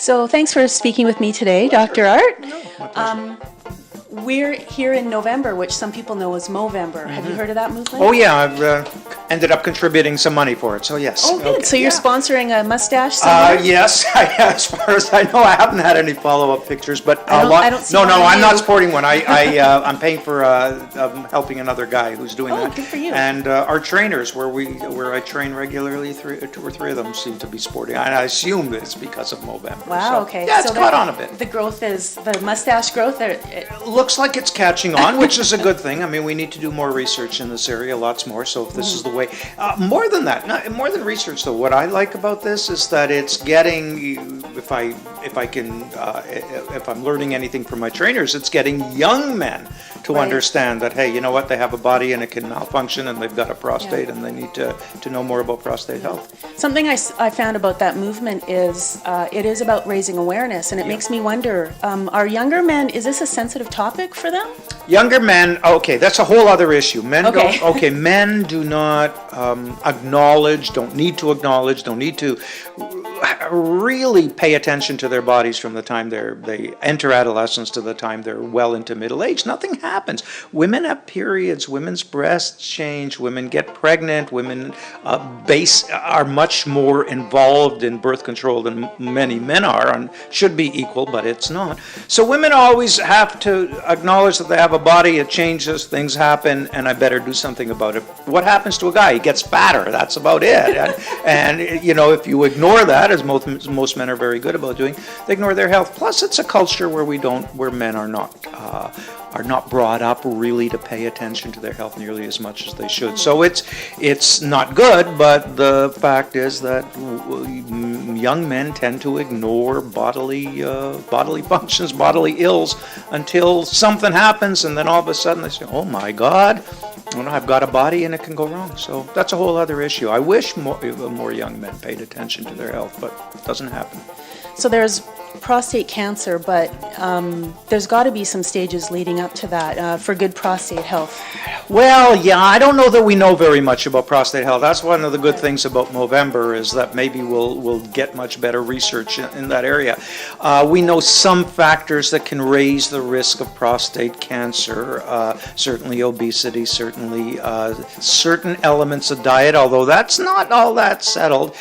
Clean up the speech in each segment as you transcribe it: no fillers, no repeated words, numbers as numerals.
So thanks for speaking with me today, Dr. Art. No, my pleasure. We're here in November, which some people know as Movember. Have you heard of that movement? Oh yeah, I've ended up contributing some money for it, so yes. Oh, good. Okay, So you're yeah. sponsoring a mustache somewhere? Yes, as far as I know, I haven't had any follow-up pictures, but I don't see no, one no, of I'm not you. sporting one. I'm paying for helping another guy who's doing that. Good for you. And our trainers, where I train regularly, two or three of them seem to be sporting. And I assume it's because of Movember. Wow, So, okay. Yeah, it's So caught on a bit. The growth is, the mustache growth, Looks like it's catching on, which is a good thing. I mean, we need to do more research in this area, lots more. So if this is the way, more than that, more than research though, what I like about this is that it's getting, if I'm learning anything from my trainers, it's getting young men to Right. understand that, hey, you know what, they have a body and it can malfunction and they've got a prostate and they need to know more about prostate health. something I found about that movement is it is about raising awareness, and it makes me wonder, are younger men, is this a sensitive topic for them? Younger men, okay, that's a whole other issue. Men Okay. don't, okay, men do not acknowledge, don't need to really pay attention to their bodies from the time they enter adolescence to the time they're well into middle age. Nothing happens. Women have periods, women's breasts change, women get pregnant, women are much more involved in birth control than many men are, and should be equal, but it's not. So women always have to acknowledge that they have a body, it changes, things happen, and I better do something about it. What happens to a guy? He gets fatter, that's about it. And you know, if you ignore that, as most men are very good about doing, they ignore their health. Plus, it's a culture where men are not brought up really to pay attention to their health nearly as much as they should. So it's not good, but the fact is that young men tend to ignore bodily functions, bodily ills, until something happens, and then all of a sudden they say, oh my God, I've got a body and it can go wrong. So that's a whole other issue. I wish more young men paid attention to their health, but it doesn't happen. So there's prostate cancer, but there's got to be some stages leading up to that for good prostate health. Well, yeah, I don't know that we know very much about prostate health. That's one of the good things about Movember, is that maybe we'll get much better research in that area. We know some factors that can raise the risk of prostate cancer, certainly obesity, certainly certain elements of diet, although that's not all that settled.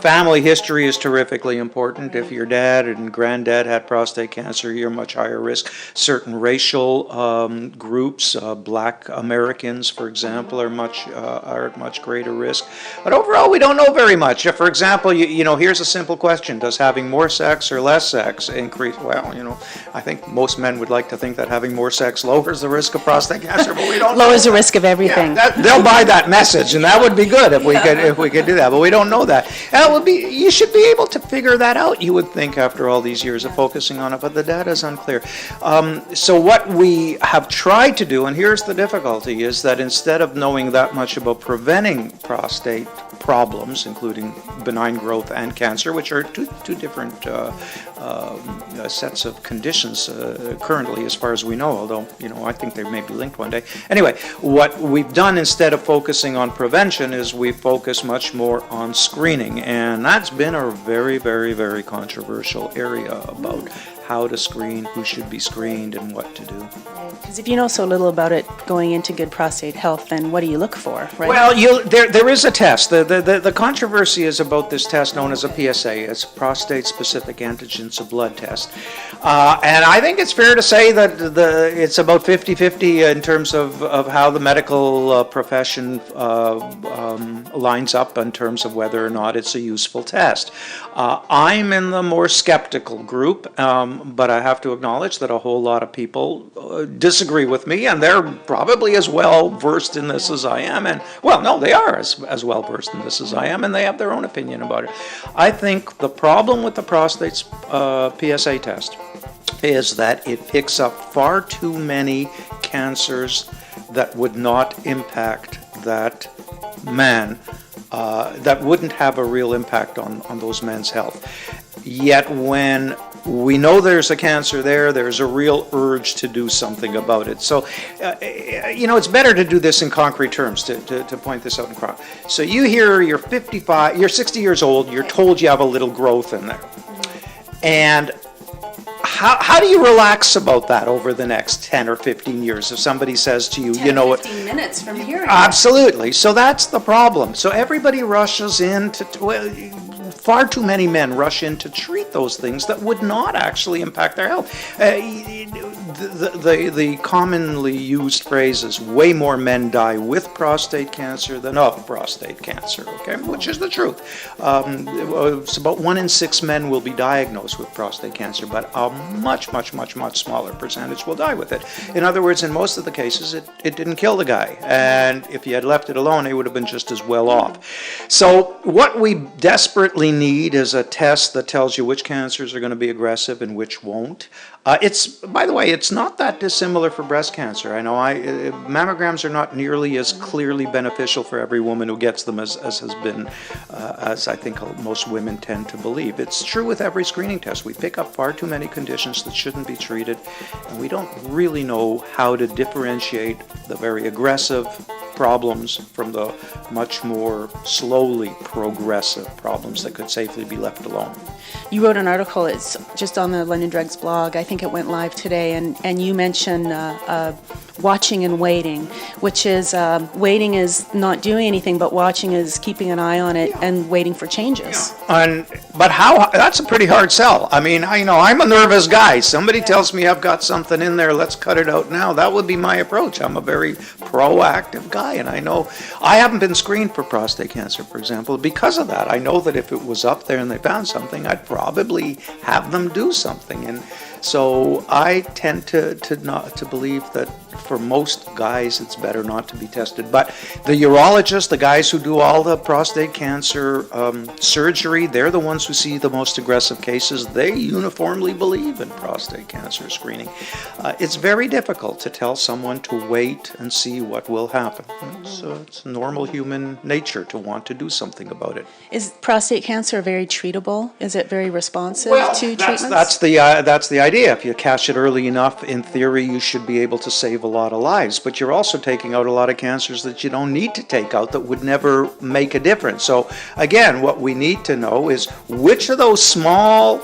Family history is terrifically important. If your dad and granddad had prostate cancer, you're much higher risk. Certain racial groups, Black Americans, for example, are at much greater risk. But overall, we don't know very much. For example, you know, here's a simple question: does having more sex or less sex increase? Well, you know, I think most men would like to think that having more sex lowers the risk of prostate cancer, but we don't. Lowers the risk of everything. Yeah, they'll buy that message, and that would be good if we could do that. But we don't know that. You should be able to figure that out, you would think, after all these years of focusing on it, but the data is unclear. So what we have tried to do, and here's the difficulty, is that instead of knowing that much about preventing prostate problems, including benign growth and cancer, which are two different sets of conditions currently, as far as we know, although, you know, I think they may be linked one day. Anyway, what we've done, instead of focusing on prevention, is we focus much more on screening, and that's been a very, very, very controversial area about how to screen, who should be screened, and what to do. Because if you know so little about it going into good prostate health, then what do you look for, right? Well, there is a test. The controversy is about this test known as a PSA. It's prostate-specific antigen, it's a blood test. And I think it's fair to say that it's about 50-50 in terms of how the medical profession lines up in terms of whether or not it's a useful test. I'm in the more skeptical group, but I have to acknowledge that a whole lot of people disagree with me, and they're probably as well versed in this as I am. And well, no, they are as well versed in this as I am, and they have their own opinion about it. I think the problem with the prostate's PSA test is that it picks up far too many cancers that would not impact that man, that wouldn't have a real impact on those men's health. Yet when we know there's a cancer there's a real urge to do something about it. So, you know, it's better to do this in concrete terms, to point this out in concrete. So you hear you're 60 years old, you're told you have a little growth in there. And how do you relax about that over the next 10 or 15 years if somebody says to you, 10 you know what? 15 minutes from hearing it. Absolutely. So that's the problem. So everybody rushes in well, far too many men rush in to treat those things that would not actually impact their health. The commonly used phrase is way more men die with prostate cancer than of prostate cancer, okay, which is the truth. It's about 1 in 6 men will be diagnosed with prostate cancer, but a much, much, much, much smaller percentage will die with it. In other words, in most of the cases, it didn't kill the guy, and if you had left it alone, he would have been just as well off. So what we desperately need is a test that tells you which cancers are going to be aggressive and which won't. By the way, it's not that dissimilar for breast cancer. I know mammograms are not nearly as clearly beneficial for every woman who gets them as has been, as I think most women tend to believe. It's true with every screening test. We pick up far too many conditions that shouldn't be treated, and we don't really know how to differentiate the very aggressive problems from the much more slowly progressive problems that could safely be left alone. You wrote an article, it's just on the London Drugs blog, I think it went live today, and you mentioned watching and waiting, which is, waiting is not doing anything, but watching is keeping an eye on it and waiting for changes. But that's a pretty hard sell. I mean, I'm a nervous guy. Somebody tells me I've got something in there, let's cut it out now. That would be my approach. I'm a very proactive guy, and I know I haven't been screened for prostate cancer, for example, because of that. I know that if it was up there and they found something, I'd probably have them do something. And so I tend to believe that for most guys it's better not to be tested. But the urologists, the guys who do all the prostate cancer surgery, they're the ones who see the most aggressive cases. They uniformly believe in prostate cancer screening. It's very difficult to tell someone to wait and see what will happen. It's normal human nature to want to do something about it. Is prostate cancer very treatable? Is it very responsive to treatments? That's the idea. If you catch it early enough, in theory, you should be able to save a lot of lives. But you're also taking out a lot of cancers that you don't need to take out that would never make a difference. So again, what we need to know is which of those small,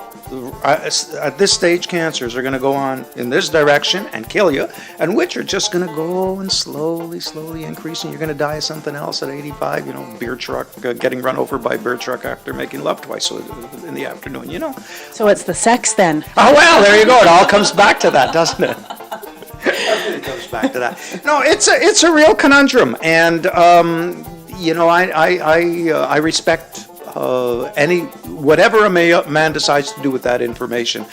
at this stage, cancers are going to go on in this direction and kill you, and which are just going to go and slowly increasing. You're going to die of something else at 85. Beer truck, getting run over by a beer truck after making love twice in the afternoon. So it's the sex then? Oh well, there you go. It all comes back to that, doesn't it? It comes back to that. No, it's a real conundrum, and I respect whatever a man decides to do with that information.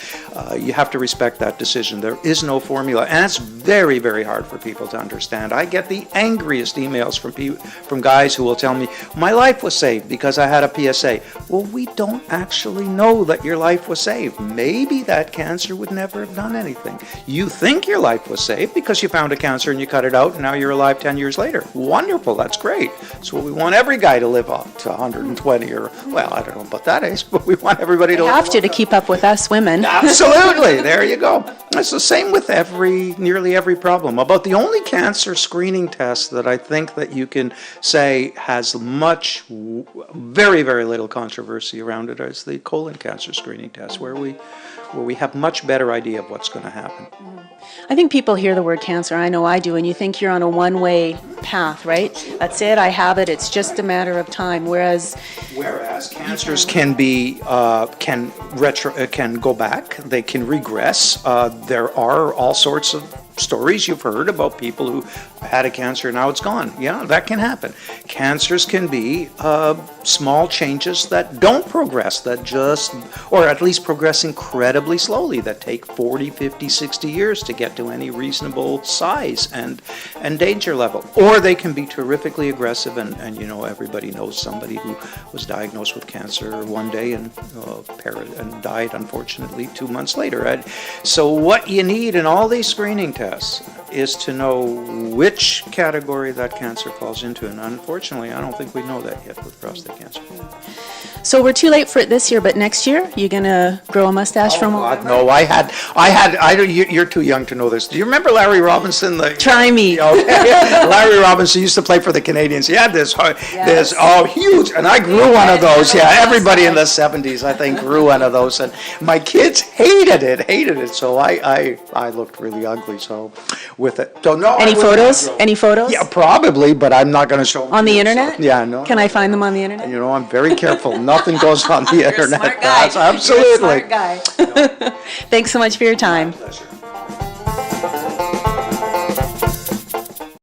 You have to respect that decision. There is no formula, and it's very, very hard for people to understand. I get the angriest emails from guys who will tell me, my life was saved because I had a PSA. Well, we don't actually know that your life was saved. Maybe that cancer would never have done anything. You think your life was saved because you found a cancer and you cut it out and now you're alive 10 years later. Wonderful, that's great. That's what we want every guy to live up to 120 or, well, I don't know about that age, but we want everybody to live to keep up with us women. Absolutely, there you go. It's the same with nearly every problem. About the only cancer screening test that I think that you can say has very, very little controversy around it is the colon cancer screening test, where we have much better idea of what's going to happen. I think people hear the word cancer, I know I do, and you think you're on a one-way path, right? That's it, I have it, it's just a matter of time, whereas cancers can go back, they can regress. There are all sorts of stories you've heard about people who had a cancer, now it's gone. Yeah, that can happen. Cancers can be small changes that don't progress, or at least progress incredibly slowly, that take 40, 50, 60 years to get to any reasonable size and danger level. Or they can be terrifically aggressive, and everybody knows somebody who was diagnosed with cancer one day and died, unfortunately, 2 months later. So what you need in all these screening tests is to know which category that cancer falls into. And unfortunately, I don't think we know that yet with prostate cancer. So we're too late for it this year, but next year, you're going to grow a mustache from God, no, you're too young to know this. Do you remember Larry Robinson? Try me. Okay. Larry Robinson used to play for the Canadians. He had this huge, and I grew one of those. Yeah, everybody in the 70s, I think, grew one of those. And my kids hated it. So I looked really ugly, so with it. So no. Any photos? Any photos? Yeah, probably, but I'm not going to show them. On the internet? Yeah, no. Can I find them on the internet? You know, I'm very careful. Nothing goes on the You're a internet. smart guy. That's absolutely. You're a smart guy. Thanks so much for your time. Pleasure.